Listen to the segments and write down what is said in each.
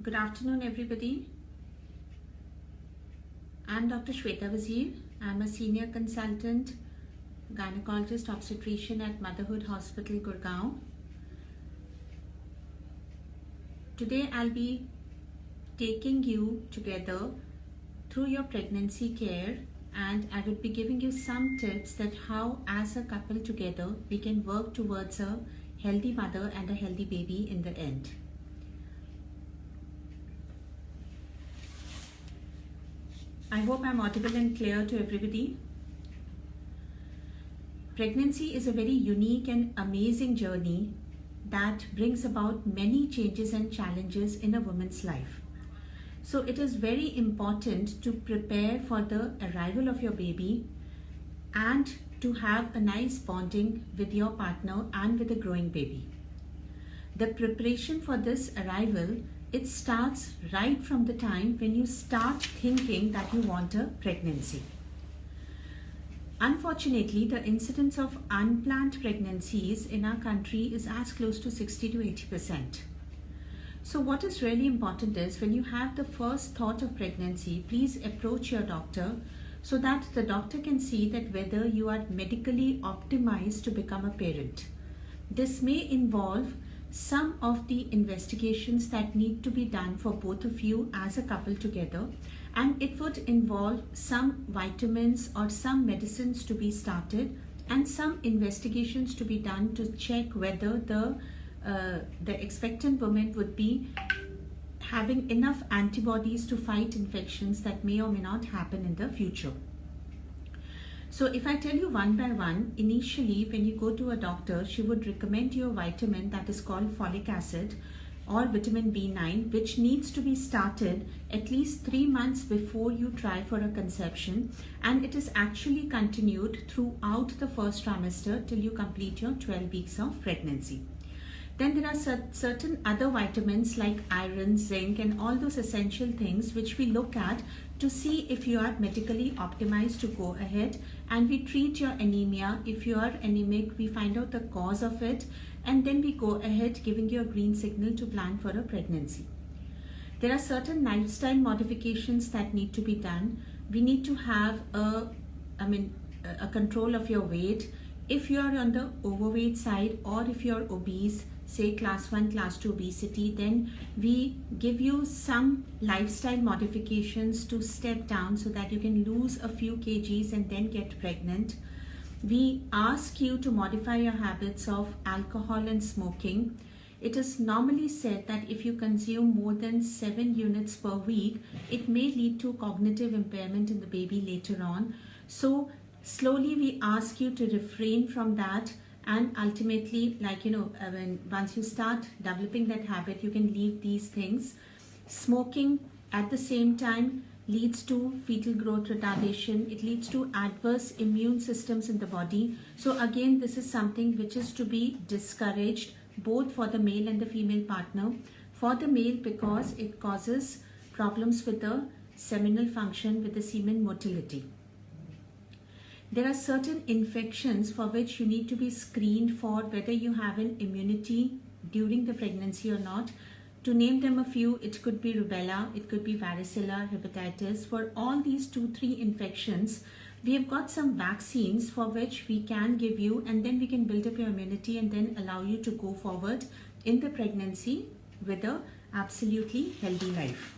Good afternoon, everybody. I'm Dr. Shweta Wazir. I'm a senior consultant, gynecologist, obstetrician at Motherhood Hospital, Gurgaon. Today, I'll be taking you together through your pregnancy care, and I will be giving you some tips that how, as a couple together, we can work towards a healthy mother and a healthy baby in the end. I hope I'm audible and clear to everybody. Pregnancy is a very unique and amazing journey that brings about many changes and challenges in a woman's life. So it is very important to prepare for the arrival of your baby and to have a nice bonding with your partner and with a growing baby. The preparation for this arrival, it starts right from the time when you start thinking that you want a pregnancy. Unfortunately, the incidence of unplanned pregnancies in our country is as close to 60 to 80%. So what is really important is when you have the first thought of pregnancy, please approach your doctor so that the doctor can see that whether you are medically optimized to become a parent. This may involve some of the investigations that need to be done for both of you as a couple together, and it would involve some vitamins or some medicines to be started and some investigations to be done to check whether the expectant woman would be having enough antibodies to fight infections that may or may not happen in the future. So if I tell you one by one, initially when you go to a doctor, she would recommend you a vitamin that is called folic acid or vitamin B9, which needs to be started at least 3 months before you try for a conception, and it is actually continued throughout the first trimester till you complete your 12 weeks of pregnancy. Then there are certain other vitamins like iron, zinc, and all those essential things which we look at to see if you are medically optimized to go ahead, and we treat your anemia. If you are anemic, we find out the cause of it, and then we go ahead giving you a green signal to plan for a pregnancy. There are certain lifestyle modifications that need to be done. We need to have a control of your weight. If you are on the overweight side or if you are obese, say class 1, class 2 obesity, then we give you some lifestyle modifications to step down so that you can lose a few kgs and then get pregnant. We ask you to modify your habits of alcohol and smoking. It is normally said that if you consume more than 7 units per week, it may lead to cognitive impairment in the baby later on. So slowly we ask you to refrain from that, and ultimately, once you start developing that habit, you can leave these things. Smoking at the same time leads to fetal growth retardation. It leads to adverse immune systems in the body. So again, this is something which is to be discouraged both for the male and the female partner. For the male, because it causes problems with the seminal function, with the semen motility. There are certain infections for which you need to be screened for whether you have an immunity during the pregnancy or not. To name them a few, it could be rubella, it could be varicella, hepatitis. For all these 2-3 infections, we have got some vaccines for which we can give you, and then we can build up your immunity and then allow you to go forward in the pregnancy with a absolutely healthy life.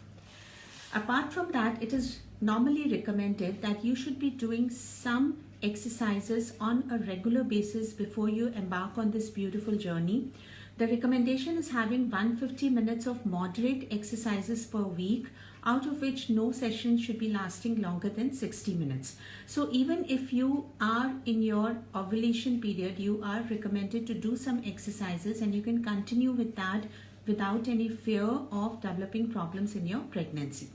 Apart from that, it is normally recommended that you should be doing some exercises on a regular basis before you embark on this beautiful journey. The recommendation is having 150 minutes of moderate exercises per week, out of which no session should be lasting longer than 60 minutes. So even if you are in your ovulation period, you are recommended to do some exercises, and you can continue with that without any fear of developing problems in your pregnancy.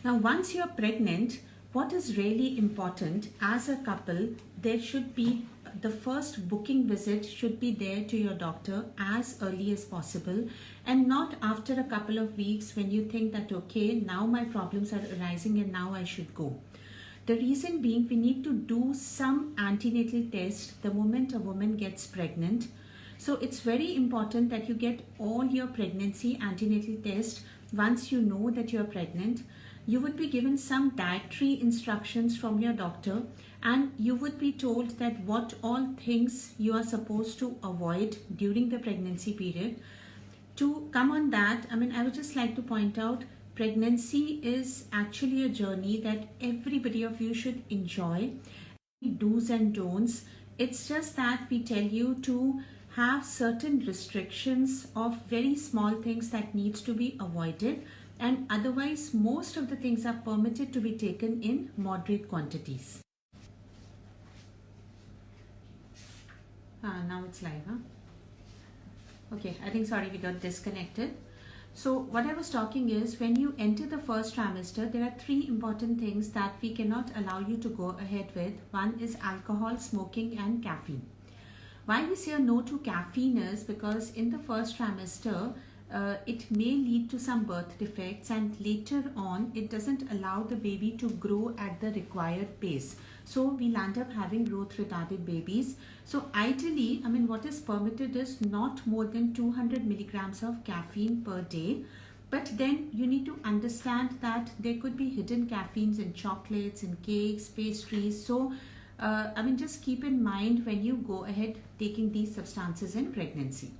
Now, once you're pregnant, what is really important as a couple, there should be the first booking visit should be there to your doctor as early as possible, and not after a couple of weeks when you think that, okay, now my problems are arising and now I should go. The reason being, we need to do some antenatal test the moment a woman gets pregnant So it's very important that you get all your pregnancy antenatal tests once you know that you're pregnant. You would be given some dietary instructions from your doctor, and you would be told that what all things you are supposed to avoid during the pregnancy period. To come on that, I would just like to point out, pregnancy is actually a journey that everybody of you should enjoy. Do's and don'ts. It's just that we tell you to have certain restrictions of very small things that needs to be avoided, and otherwise most of the things are permitted to be taken in moderate quantities. Now it's live, huh? Okay, I think, sorry, we got disconnected. So what I was talking is, when you enter the first trimester, there are three important things that we cannot allow you to go ahead with. One is alcohol, smoking, and caffeine. Why we say no to caffeine is because in the first trimester, it may lead to some birth defects, and later on it doesn't allow the baby to grow at the required pace. So we'll end up having growth retarded babies. So ideally, what is permitted is not more than 200 milligrams of caffeine per day. But then you need to understand that there could be hidden caffeines in chocolates, in cakes, pastries. So just keep in mind when you go ahead taking these substances in pregnancy.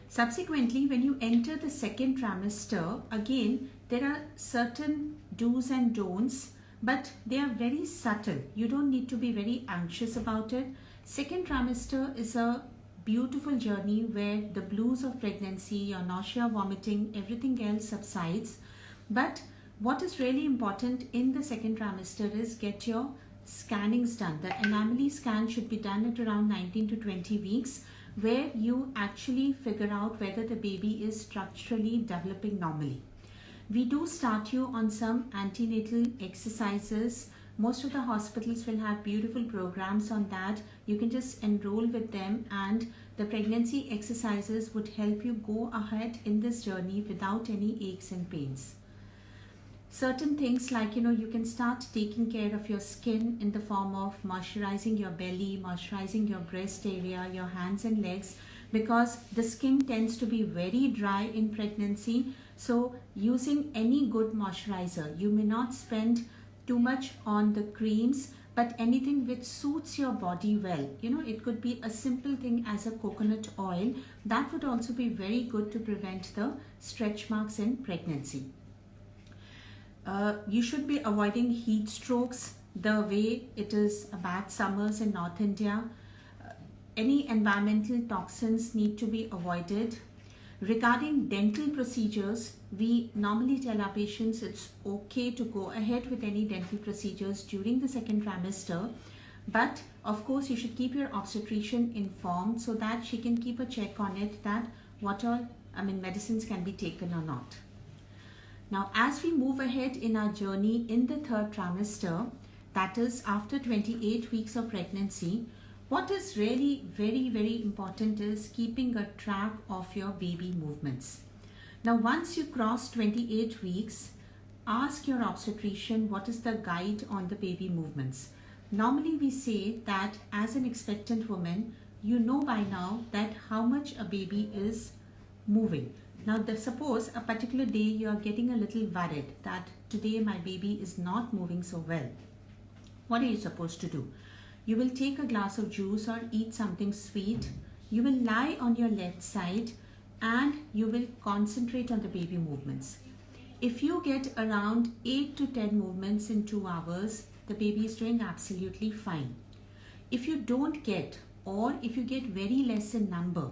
Subsequently, when you enter the second trimester, again, there are certain do's and don'ts, but they are very subtle. You don't need to be very anxious about it. Second trimester is a beautiful journey where the blues of pregnancy, your nausea, vomiting, everything else subsides. But what is really important in the second trimester is get your scannings done. The anomaly scan should be done at around 19 to 20 weeks, where you actually figure out whether the baby is structurally developing normally. We do start you on some antenatal exercises. Most of the hospitals will have beautiful programs on that. You can just enroll with them, and the pregnancy exercises would help you go ahead in this journey without any aches and pains. Certain things like, you can start taking care of your skin in the form of moisturizing your belly, moisturizing your breast area, your hands and legs, because the skin tends to be very dry in pregnancy. So using any good moisturizer, you may not spend too much on the creams, but anything which suits your body well. It could be a simple thing as a coconut oil. That would also be very good to prevent the stretch marks in pregnancy. You should be avoiding heat strokes the way it is bad summers in North India. Any environmental toxins need to be avoided. Regarding dental procedures, we normally tell our patients it's okay to go ahead with any dental procedures during the second trimester. But of course, you should keep your obstetrician informed so that she can keep a check on it, that what all medicines can be taken or not. Now, as we move ahead in our journey in the third trimester, that is after 28 weeks of pregnancy, what is really very, very important is keeping a track of your baby movements. Now, once you cross 28 weeks, ask your obstetrician what is the guide on the baby movements. Normally, we say that as an expectant woman, you know by now that how much a baby is moving. Now, suppose a particular day you are getting a little worried that today my baby is not moving so well. What are you supposed to do? You will take a glass of juice or eat something sweet. You will lie on your left side and you will concentrate on the baby movements. If you get around 8 to 10 movements in 2 hours, the baby is doing absolutely fine. If you don't get, or if you get very less in number,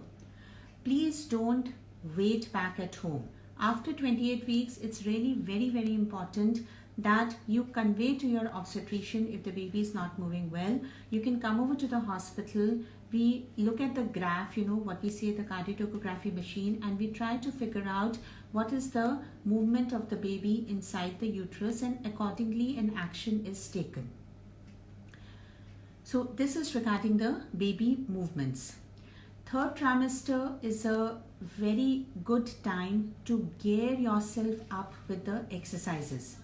please don't wait back at home. After 28 weeks, it's really very, very important that you convey to your obstetrician if the baby is not moving well. You can come over to the hospital. We look at the graph, what we say, the cardiotocography machine, and we try to figure out what is the movement of the baby inside the uterus, and accordingly an action is taken. So this is regarding the baby movements. Third trimester is a very good time to gear yourself up with the exercises.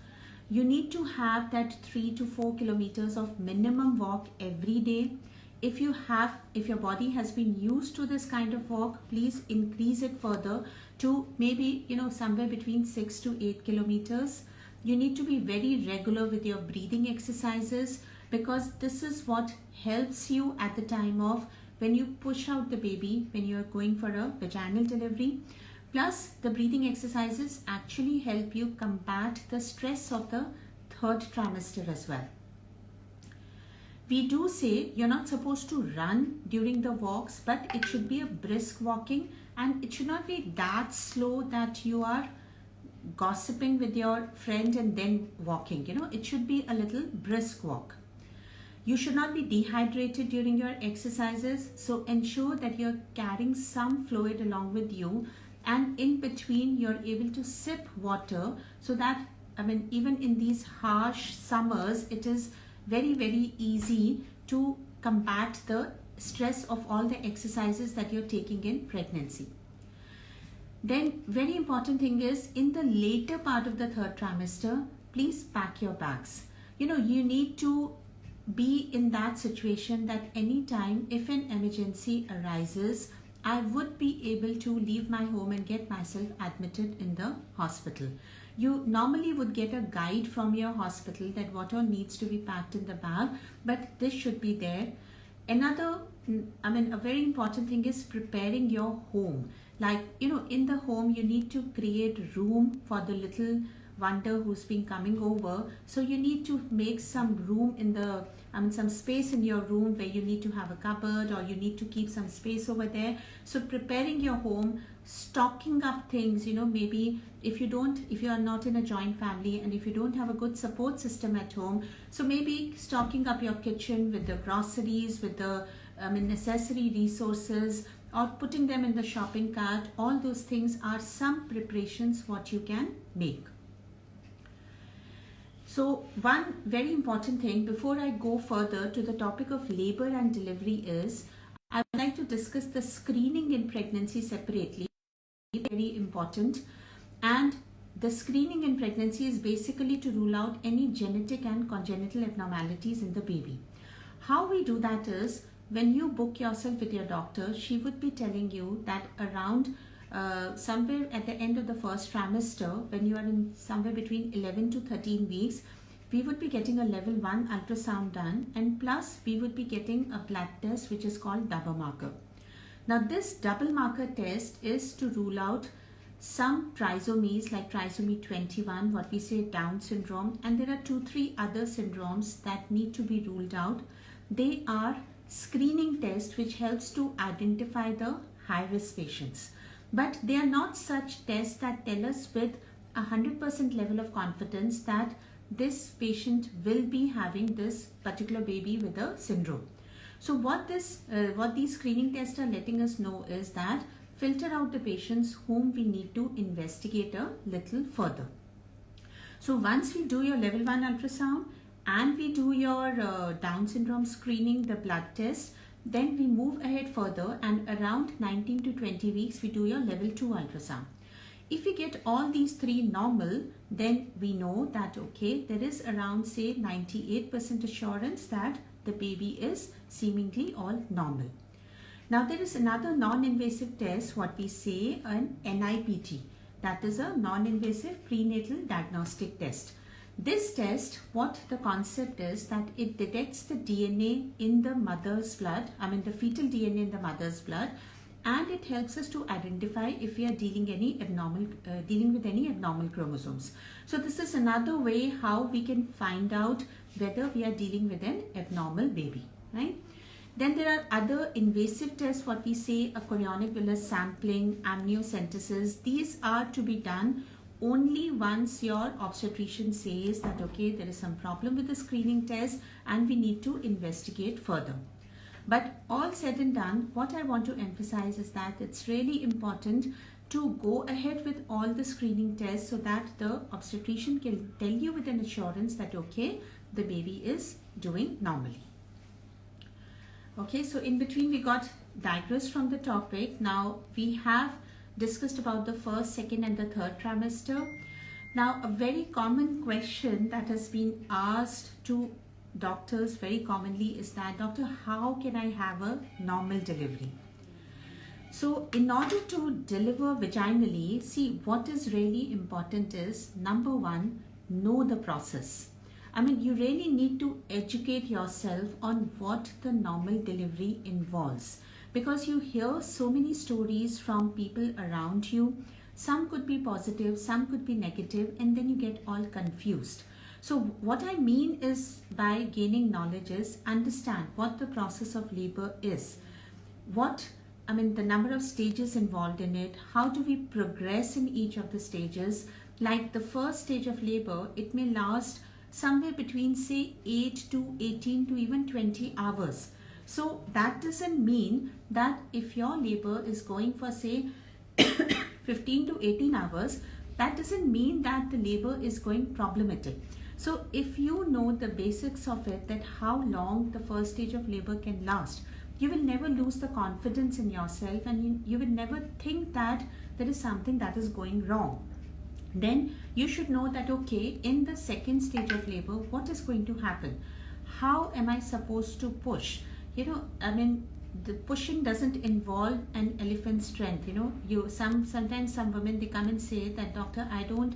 You need to have that 3 to 4 kilometers of minimum walk every day. if your body has been used to this kind of walk, please increase it further to maybe, somewhere between 6 to 8 kilometers. You need to be very regular with your breathing exercises, because this is what helps you at the time of when you push out the baby, when you are going for a vaginal delivery. Plus, the breathing exercises actually help you combat the stress of the third trimester as well. We do say you're not supposed to run during the walks, but it should be a brisk walking, and it should not be that slow that you are gossiping with your friend and then walking. It should be a little brisk walk. You should not be dehydrated during your exercises, so ensure that you're carrying some fluid along with you, and in between you're able to sip water, so that even in these harsh summers, it is very, very easy to combat the stress of all the exercises that you're taking in pregnancy. Then very important thing is, in the later part of the third trimester, please pack your bags. You need to be in that situation that anytime if an emergency arises, I would be able to leave my home and get myself admitted in the hospital. You normally would get a guide from your hospital that what all needs to be packed in the bag, but this should be there. Another, a very important thing is preparing your home. Like, in the home, you need to create room for the little wonder who's been coming over. So you need to make some room in the, some space in your room where you need to have a cupboard, or you need to keep some space over there. So preparing your home, stocking up things, maybe if you are not in a joint family and if you don't have a good support system at home, so maybe stocking up your kitchen with the groceries, with the necessary resources, or putting them in the shopping cart. All those things are some preparations what you can make. So one very important thing before I go further to the topic of labor and delivery is, I would like to discuss the screening in pregnancy separately. Very important. And the screening in pregnancy is basically to rule out any genetic and congenital abnormalities in the baby. How we do that is, when you book yourself with your doctor, she would be telling you that around somewhere at the end of the first trimester, when you are in somewhere between 11 to 13 weeks, we would be getting a level 1 ultrasound done, and plus we would be getting a blood test which is called double marker. Now this double marker test is to rule out some trisomies like trisomy 21, what we say Down syndrome, and there are 2-3 other syndromes that need to be ruled out. They are screening tests which helps to identify the high risk patients. But they are not such tests that tell us with 100% level of confidence that this patient will be having this particular baby with a syndrome. So what these screening tests are letting us know is that filter out the patients whom we need to investigate a little further. So once we do your level 1 ultrasound and we do your Down syndrome screening, the blood test, then we move ahead further, and around 19 to 20 weeks we do your level 2 ultrasound. If we get all these 3 normal, then we know that okay, there is around say 98% assurance that the baby is seemingly all normal. Now there is another non-invasive test, what we say an NIPT, that is a non-invasive prenatal diagnostic test. This test, what the concept is that it detects the DNA in the mother's blood, the fetal DNA in the mother's blood, and it helps us to identify if we are dealing with any abnormal chromosomes. So this is another way how we can find out whether we are dealing with an abnormal baby, right? Then there are other invasive tests, what we say a chorionic villus sampling, amniocentesis. These are to be done only once your obstetrician says that okay, there is some problem with the screening test and we need to investigate further. But all said and done, what I want to emphasize is that it's really important to go ahead with all the screening tests so that the obstetrician can tell you with an assurance that okay, the baby is doing normally. Okay, so in between we got digressed from the topic. Now we have discussed about the first, second and the third trimester. Now a very common question that has been asked to doctors very commonly is that, doctor, how can I have a normal delivery? So in order to deliver vaginally, see, what is really important is, number one, know the process. I mean, you really need to educate yourself on what the normal delivery involves, because you hear so many stories from people around you. Some could be positive, some could be negative, and then you get all confused. So what I mean is, by gaining knowledge is, understand what the process of labor is. The number of stages involved in it, how do we progress in each of the stages. Like the first stage of labor, it may last somewhere between say 8 to 18 to even 20 hours. So that doesn't mean that if your labor is going for say 15 to 18 hours, that doesn't mean that the labor is going problematic. So if you know the basics of it, that how long the first stage of labor can last, you will never lose the confidence in yourself, and you will never think that there is something that is going wrong. Then you should know that, okay, in the second stage of labor, what is going to happen? How am I supposed to push? The pushing doesn't involve an elephant strength. Sometimes some women, they come and say that, doctor, I don't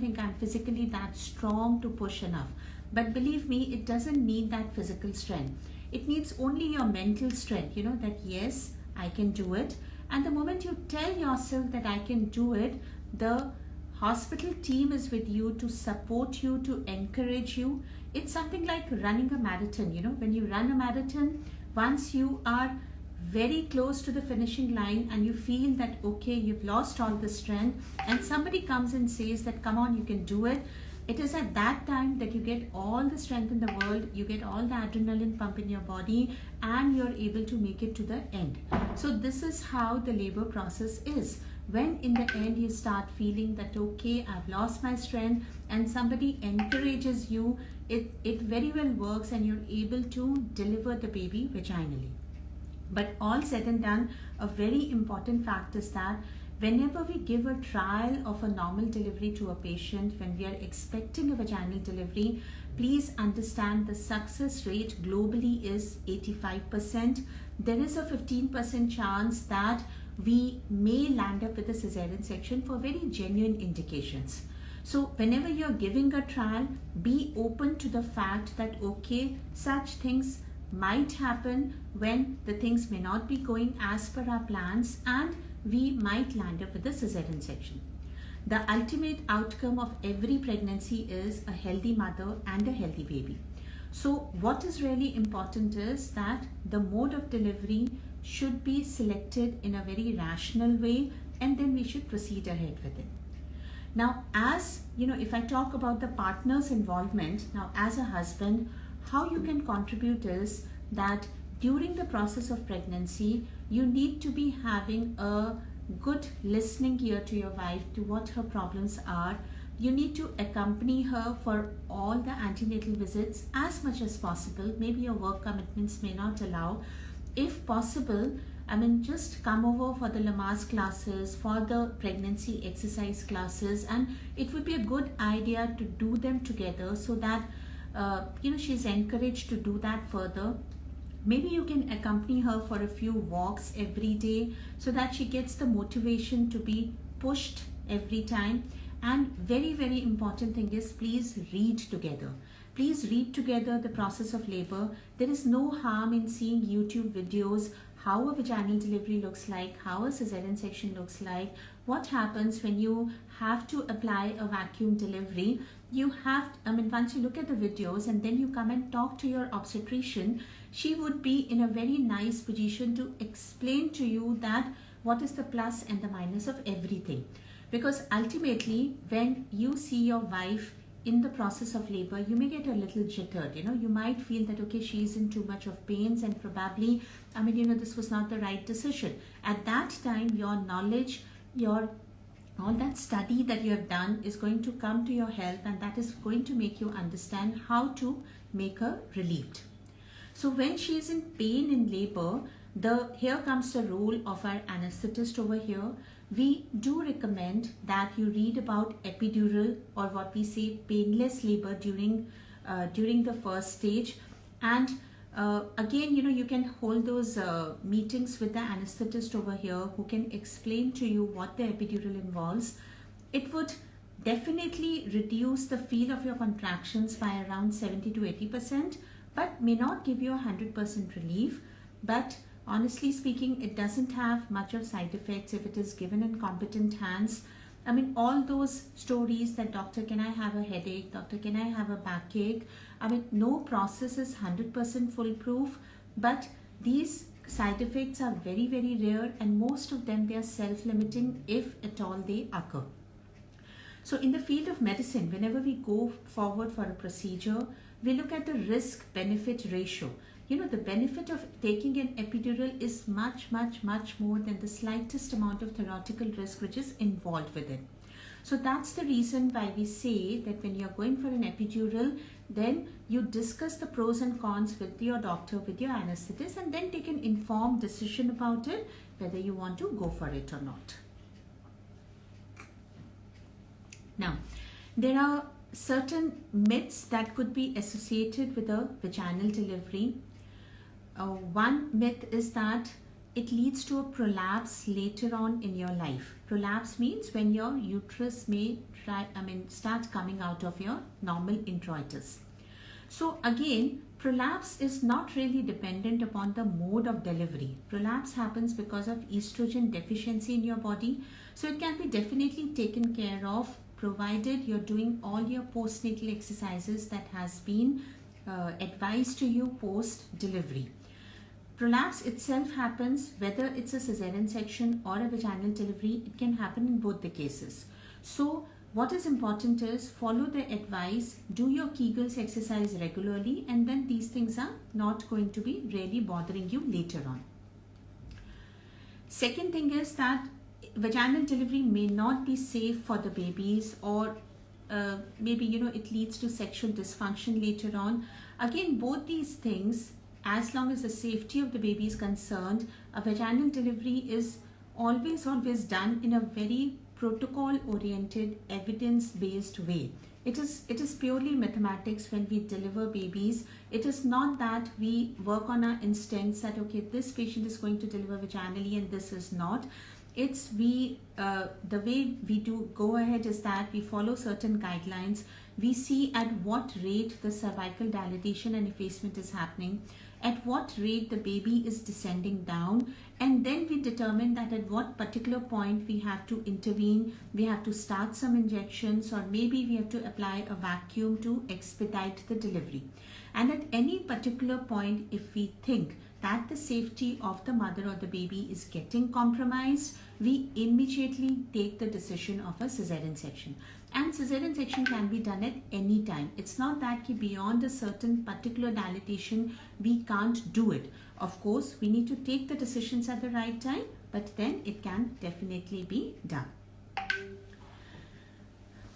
think I'm physically that strong to push enough. But believe me, it doesn't need that physical strength. It needs only your mental strength, that yes, I can do it. And the moment you tell yourself that I can do it, the hospital team is with you to support you, to encourage you. It's something like running a marathon. When you run a marathon, once you are very close to the finishing line and you feel that, okay, you've lost all the strength, and somebody comes and says that, come on, you can do it. It is at that time that you get all the strength in the world, you get all the adrenaline pump in your body, and you're able to make it to the end. So this is how the labor process is. When in the end you start feeling that, okay, I've lost my strength, and somebody encourages you, it very well works, and you're able to deliver the baby vaginally. But all said and done, a very important fact is that whenever we give a trial of a normal delivery to a patient, when we are expecting a vaginal delivery, please understand the success rate globally is 85%. There is a 15% chance that we may land up with a cesarean section for very genuine indications. So whenever you're giving a trial, be open to the fact that, okay, such things might happen when the things may not be going as per our plans, and we might land up with a cesarean section. The ultimate outcome of every pregnancy is a healthy mother and a healthy baby. So what is really important is that the mode of delivery should be selected in a very rational way, and then we should proceed ahead with it. Now, if I talk about the partner's involvement, now as a husband, how you can contribute is that during the process of pregnancy, you need to be having a good listening ear to your wife, to what her problems are. You need to accompany her for all the antenatal visits as much as possible. Maybe your work commitments may not allow. If possible, just come over for the Lamaze classes, for the pregnancy exercise classes, and it would be a good idea to do them together, so that she's encouraged to do that further. Maybe you can accompany her for a few walks every day, so that she gets the motivation to be pushed every time. And very, very important thing is, please read together. Please read together the process of labor. There is no harm in seeing YouTube videos, how a vaginal delivery looks like, how a cesarean section looks like, what happens when you have to apply a vacuum delivery. Once you look at the videos and then you come and talk to your obstetrician, she would be in a very nice position to explain to you that what is the plus and the minus of everything. Because ultimately, when you see your wife in the process of labor, you may get a little jittered. You might feel that, okay, she's in too much of pains, and probably, this was not the right decision. At that time, your knowledge, all that study that you have done is going to come to your help, and that is going to make you understand how to make her relieved. So when she is in pain in labor, here comes the role of our anesthetist over here. We do recommend that you read about epidural, or what we say painless labor during during the first stage. And again, you can hold those meetings with the anesthetist over here who can explain to you what the epidural involves. It would definitely reduce the feel of your contractions by around 70 to 80%, but may not give you 100% relief. But honestly speaking, it doesn't have much of side effects if it is given in competent hands. I mean, all those stories that doctor, can I have a headache? Doctor, can I have a backache? I mean, no process is 100% foolproof, but these side effects are very, very rare, and most of them, they are self-limiting if at all they occur. So in the field of medicine, whenever we go forward for a procedure, we look at the risk-benefit ratio. The benefit of taking an epidural is much, much, much more than the slightest amount of theoretical risk which is involved with it. So that's the reason why we say that when you're going for an epidural, then you discuss the pros and cons with your doctor, with your anesthetist, and then take an informed decision about it, whether you want to go for it or not. Now, there are certain myths that could be associated with a vaginal delivery. One myth is that it leads to a prolapse later on in your life. Prolapse means when your uterus may start coming out of your normal introitus. So again, prolapse is not really dependent upon the mode of delivery. Prolapse happens because of estrogen deficiency in your body. So it can be definitely taken care of, provided you're doing all your postnatal exercises that has been advised to you post-delivery. Prolapse itself happens whether it's a cesarean section or a vaginal delivery. It can happen in both the cases. So what is important is follow the advice, do your Kegels exercise regularly, and then these things are not going to be really bothering you later on. Second thing is that vaginal delivery may not be safe for the babies, or maybe it leads to sexual dysfunction later on. Again, both these things, as long as the safety of the baby is concerned, a vaginal delivery is always done in a very protocol oriented, evidence based way. It is purely mathematics when we deliver babies. It is not that we work on our instincts that okay, this patient is going to deliver vaginally and this is not. It's the way we do go ahead is that we follow certain guidelines. We see at what rate the cervical dilatation and effacement is happening, at what rate the baby is descending down, and then we determine that at what particular point we have to intervene, we have to start some injections, or maybe we have to apply a vacuum to expedite the delivery. And at any particular point, if we think that the safety of the mother or the baby is getting compromised, we immediately take the decision of a cesarean section. And cesarean section can be done at any time. It's not that beyond a certain particular dilatation we can't do it. Of course, we need to take the decisions at the right time, but then it can definitely be done.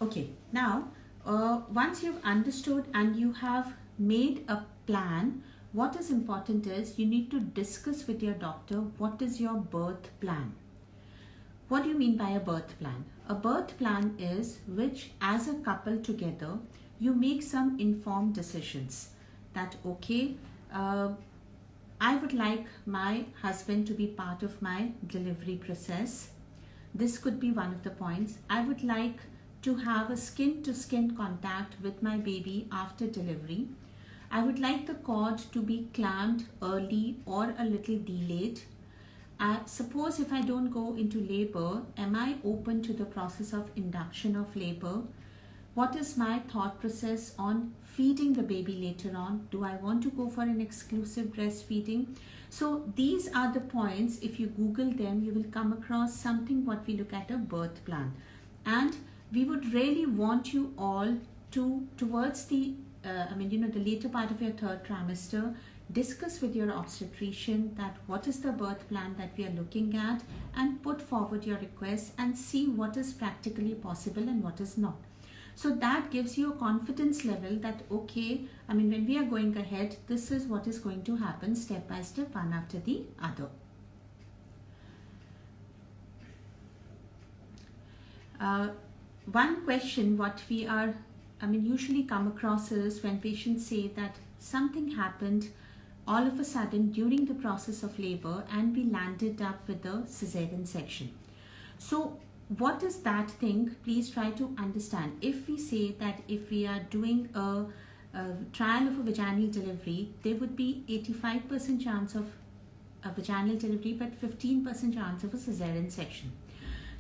Okay, now once you've understood and you have made a plan, what is important is you need to discuss with your doctor what is your birth plan. What do you mean by a birth plan? A birth plan is which, as a couple together, you make some informed decisions that okay, I would like my husband to be part of my delivery process. This could be one of the points. I would like to have a skin-to-skin contact with my baby after delivery. I would like the cord to be clamped early or a little delayed. Suppose if I don't go into labor, am I open to the process of induction of labor? What is my thought process on feeding the baby later on? Do I want to go for an exclusive breastfeeding? So these are the points. If you Google them, you will come across something what we look at a birth plan. And we would really want you all to, towards the the later part of your third trimester, discuss with your obstetrician that what is the birth plan that we are looking at, and put forward your request and see what is practically possible and what is not. So that gives you a confidence level that okay, when we are going ahead, this is what is going to happen step by step, one after the other. One question what we are usually come across is when patients say that something happened all of a sudden during the process of labor and we landed up with a cesarean section. So what is that thing? Please try to understand. If we say that if we are doing a trial of a vaginal delivery, there would be 85% chance of a vaginal delivery but 15% chance of a cesarean section.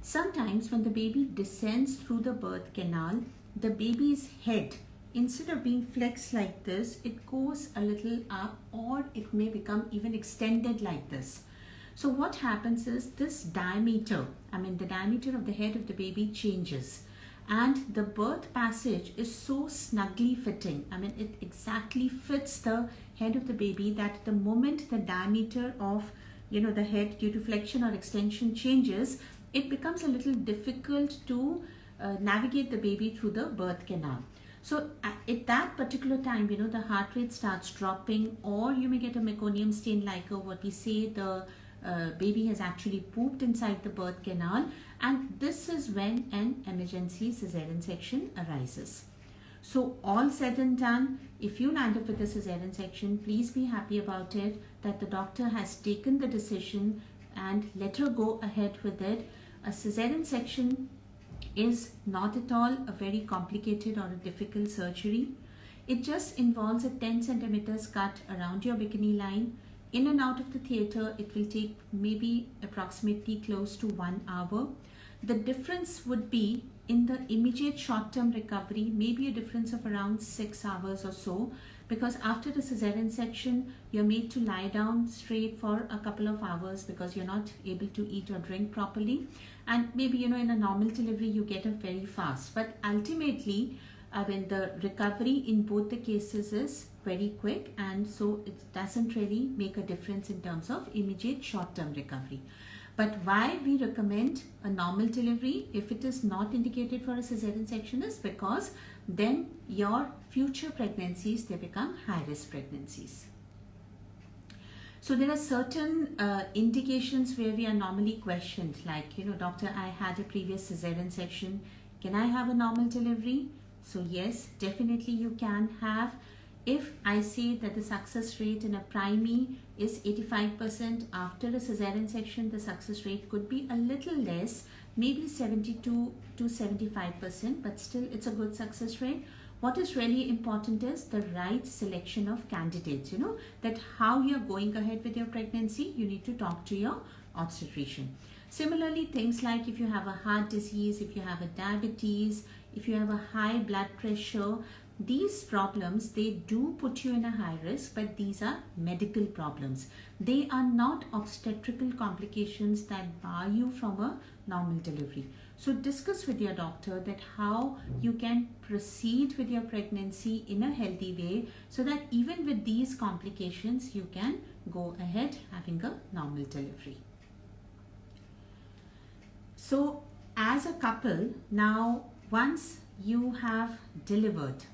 Sometimes when the baby descends through the birth canal, the baby's head, instead of being flexed like this, it goes a little up, or it may become even extended like this. So what happens is this diameter, the diameter of the head of the baby changes, and the birth passage is so snugly fitting. It exactly fits the head of the baby that the moment the diameter of the head due to flexion or extension changes, it becomes a little difficult to navigate the baby through the birth canal. So at that particular time, the heart rate starts dropping, or you may get a meconium stain like what we say the baby has actually pooped inside the birth canal, and this is when an emergency cesarean section arises. So all said and done, if you land up with a cesarean section, please be happy about it, that the doctor has taken the decision and let her go ahead with it. A cesarean section is not at all a very complicated or a difficult surgery. It just involves a 10 centimeters cut around your bikini line. In and out of the theatre, it will take maybe approximately close to 1 hour. The difference would be in the immediate short-term recovery, maybe a difference of around 6 hours or so, because after the cesarean section, you're made to lie down straight for a couple of hours because you're not able to eat or drink properly. And maybe, in a normal delivery, you get up very fast. But ultimately, the recovery in both the cases is very quick, and so it doesn't really make a difference in terms of immediate short-term recovery. But why we recommend a normal delivery if it is not indicated for a cesarean section is because then your future pregnancies, they become high-risk pregnancies. So there are certain indications where we are normally questioned, like, doctor, I had a previous cesarean section. Can I have a normal delivery? So yes, definitely you can have. If I say that the success rate in a primey is 85%, after a cesarean section, the success rate could be a little less, maybe 72 to 75%, but still it's a good success rate. What is really important is the right selection of candidates, that how you're going ahead with your pregnancy, you need to talk to your obstetrician. Similarly, things like if you have a heart disease, if you have a diabetes, if you have a high blood pressure, these problems, they do put you in a high risk, but these are medical problems. They are not obstetrical complications that bar you from a normal delivery. So discuss with your doctor that how you can proceed with your pregnancy in a healthy way, so that even with these complications, you can go ahead having a normal delivery. So as a couple, now once you have delivered,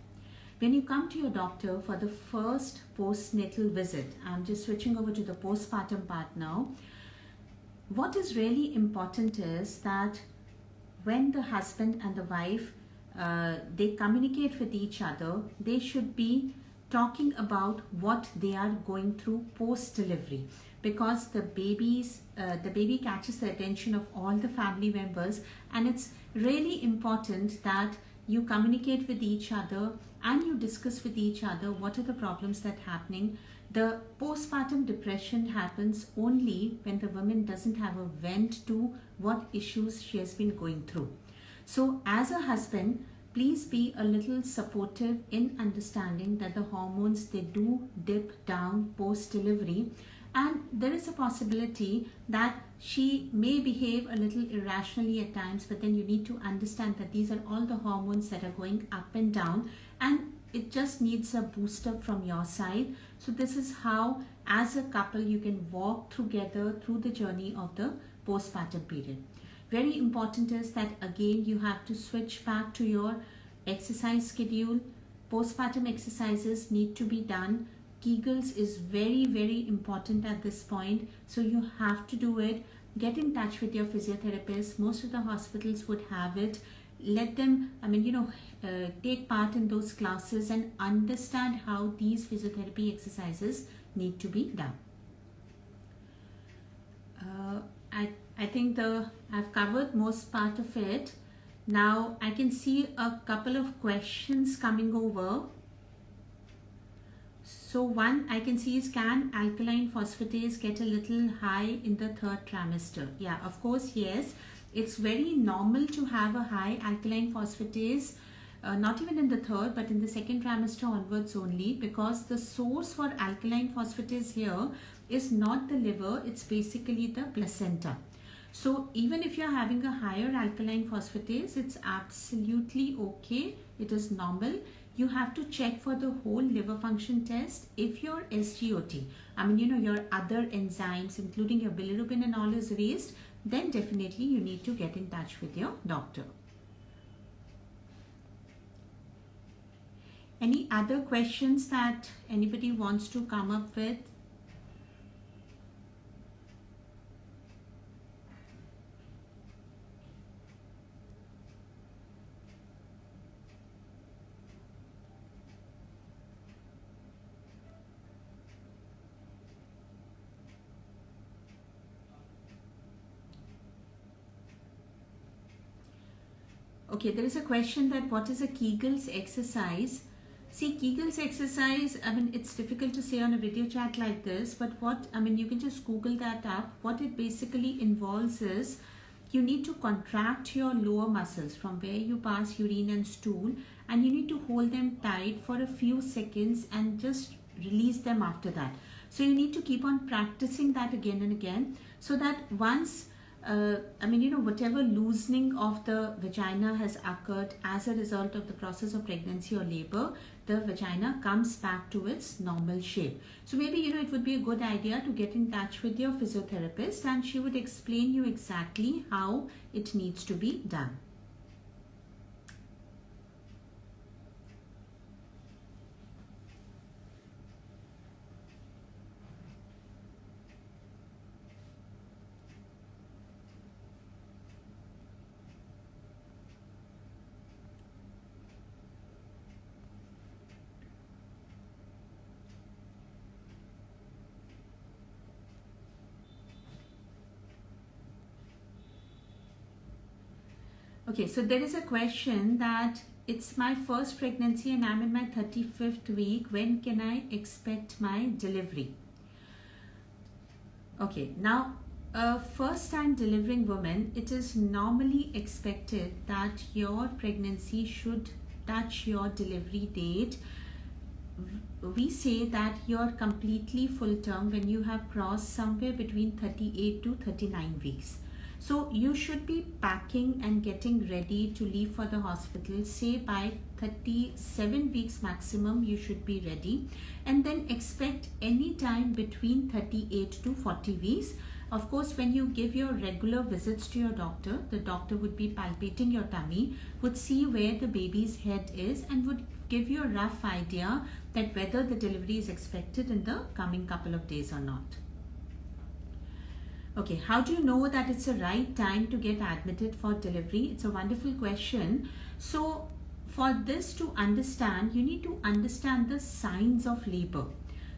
when you come to your doctor for the first postnatal visit, I'm just switching over to the postpartum part now. What is really important is that when the husband and the wife, they communicate with each other, they should be talking about what they are going through post-delivery, because the baby catches the attention of all the family members, and it's really important that you communicate with each other and you discuss with each other what are the problems that are happening. The postpartum depression happens only when the woman doesn't have a vent to what issues she has been going through. So as a husband, please be a little supportive in understanding that the hormones, they do dip down post-delivery, and there is a possibility that she may behave a little irrationally at times, but then you need to understand that these are all the hormones that are going up and down, and it just needs a boost up from your side. So this is how, as a couple, you can walk together through the journey of the postpartum period. Very important is that again you have to switch back to your exercise schedule. Postpartum exercises need to be done. Kegels is very, very important at this point, so you have to do it. Get in touch with your physiotherapist. Most of the hospitals would have it. let them, take part in those classes and understand how these physiotherapy exercises need to be done. I think I've covered most part of it. Now I can see a couple of questions coming over. So one I can see is, can alkaline phosphatase get a little high in the third trimester? Yeah, of course, yes. It's very normal to have a high alkaline phosphatase, not even in the third, but in the second trimester onwards only, because the source for alkaline phosphatase here is not the liver, it's basically the placenta. So even if you're having a higher alkaline phosphatase, it's absolutely okay. It is normal. You have to check for the whole liver function test. If your SGOT, your other enzymes, including your bilirubin and all, is raised, then definitely you need to get in touch with your doctor. Any other questions that anybody wants to come up with? Okay, there is a question that what is a Kegel's exercise? See, Kegel's exercise, it's difficult to say on a video chat like this, but you can just Google that up. What it basically involves is, you need to contract your lower muscles from where you pass urine and stool, and you need to hold them tight for a few seconds and just release them after that. So you need to keep on practicing that again and again, so that once whatever loosening of the vagina has occurred as a result of the process of pregnancy or labor, the vagina comes back to its normal shape. So maybe, it would be a good idea to get in touch with your physiotherapist, and she would explain you exactly how it needs to be done. Okay, so there is a question that it's my first pregnancy and I'm in my 35th week. When can I expect my delivery? Okay, now a first time delivering woman, it is normally expected that your pregnancy should touch your delivery date. We say that you're completely full term when you have crossed somewhere between 38 to 39 weeks. So you should be packing and getting ready to leave for the hospital, say by 37 weeks maximum you should be ready, and then expect any time between 38 to 40 weeks. Of course, when you give your regular visits to your doctor, the doctor would be palpating your tummy, would see where the baby's head is, and would give you a rough idea that whether the delivery is expected in the coming couple of days or not. Okay, how do you know that it's the right time to get admitted for delivery? It's a wonderful question. So for this to understand, you need to understand the signs of labor.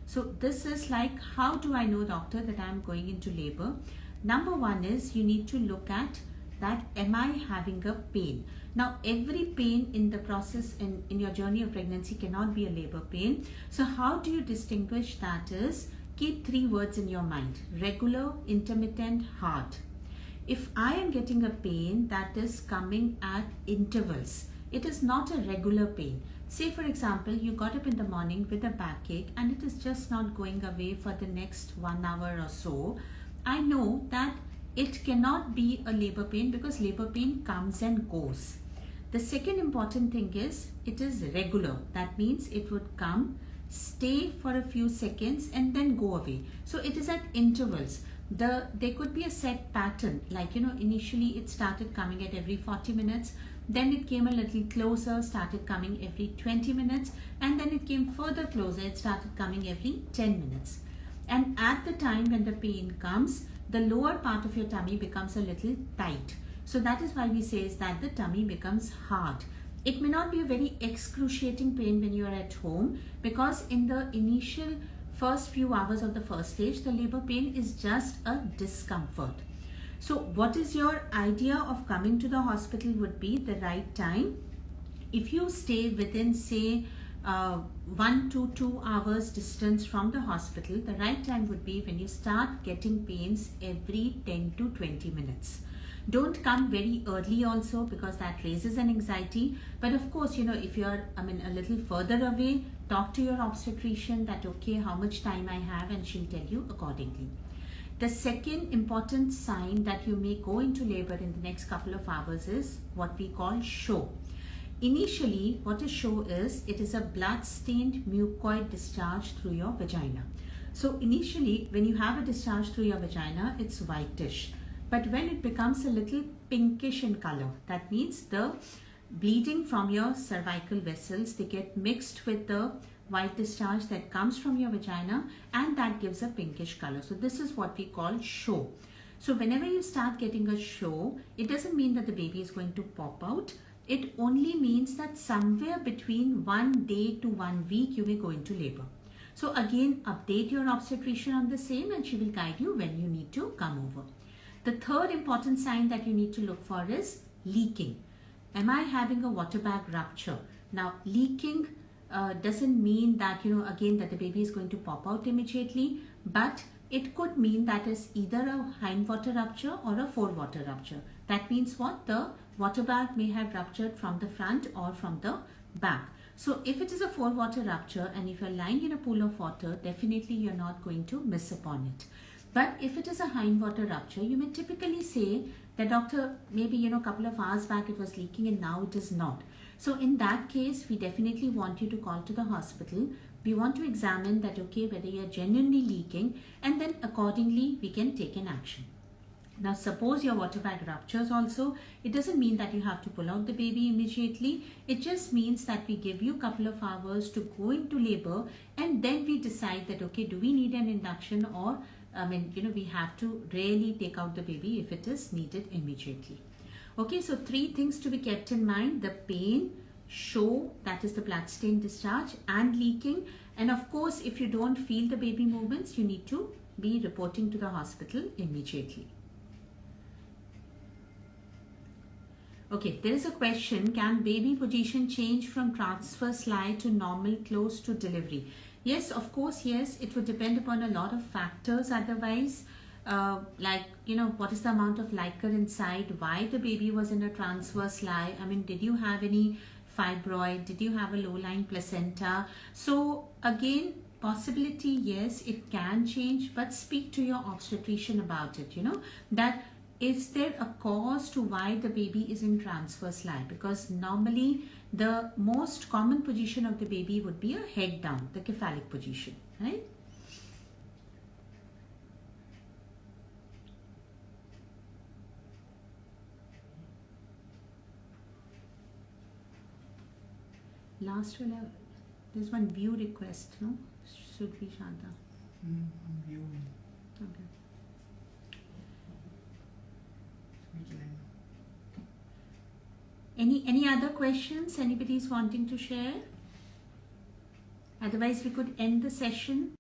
So this is like, how do I know, doctor, that I'm going into labor? Number one is you need to look at that, am I having a pain? Now every pain in the process in your journey of pregnancy cannot be a labor pain. So how do you distinguish that is, keep three words in your mind: regular, intermittent, hard. If I am getting a pain that is coming at intervals, it is not a regular pain. Say for example, you got up in the morning with a backache and it is just not going away for the next 1 hour or so, I know that it cannot be a labor pain, because labor pain comes and goes. The second important thing is, it is regular. That means it would come, stay for a few seconds and then go away. So it is at intervals. There could be a set pattern, like initially it started coming at every 40 minutes, then it came a little closer, started coming every 20 minutes, and then it came further closer, it started coming every 10 minutes. And at the time when the pain comes, the lower part of your tummy becomes a little tight. So that is why we say is that the tummy becomes hard. It may not be a very excruciating pain when you are at home, because in the initial first few hours of the first stage, the labor pain is just a discomfort. So what is your idea of coming to the hospital would be the right time. If you stay within, say, 1 to 2 hours distance from the hospital, the right time would be when you start getting pains every 10 to 20 minutes. Don't come very early also, because that raises an anxiety. But of course, if you're a little further away, talk to your obstetrician that okay, how much time I have, and she'll tell you accordingly. The second important sign that you may go into labor in the next couple of hours is what we call show. Initially, what a show is, it is a blood-stained mucoid discharge through your vagina. So initially, when you have a discharge through your vagina, it's whitish. But when it becomes a little pinkish in color, that means the bleeding from your cervical vessels, they get mixed with the white discharge that comes from your vagina, and that gives a pinkish color. So this is what we call show. So whenever you start getting a show, it doesn't mean that the baby is going to pop out. It only means that somewhere between 1 day to 1 week, you may go into labor. So again, update your obstetrician on the same, and she will guide you when you need to come over. The third important sign that you need to look for is leaking. Am I having a water bag rupture? Now, leaking doesn't mean that, again, that the baby is going to pop out immediately, but it could mean that is either a hindwater rupture or a forewater rupture. That means what? The water bag may have ruptured from the front or from the back. So if it is a forewater rupture and if you're lying in a pool of water, definitely you're not going to miss upon it. But if it is a hindwater rupture, you may typically say that doctor, maybe a couple of hours back it was leaking and now it is not. So in that case, we definitely want you to call to the hospital. We want to examine that, okay, whether you are genuinely leaking, and then accordingly we can take an action. Now suppose your water bag ruptures also, it doesn't mean that you have to pull out the baby immediately. It just means that we give you a couple of hours to go into labor, and then we decide that, okay, do we need an induction, or we have to really take out the baby if it is needed immediately. Okay, so 3 things to be kept in mind: the pain, show, that is the blood-stained discharge, and leaking. And of course, if you don't feel the baby movements, you need to be reporting to the hospital immediately. Okay, there is a question: can baby position change from transverse lie to normal close to delivery? Yes, of course, yes. It would depend upon a lot of factors otherwise. What is the amount of liquor inside, why the baby was in a transverse lie. Did you have any fibroid? Did you have a low-lying placenta? So again, possibility, yes, it can change, but speak to your obstetrician about it, that is there a cause to why the baby is in transverse lie? Because normally the most common position of the baby would be a head down, the cephalic position, right? Last one, there's one view request, no? Should be Shanta. View. Okay. Any other questions anybody is wanting to share? Otherwise, we could end the session.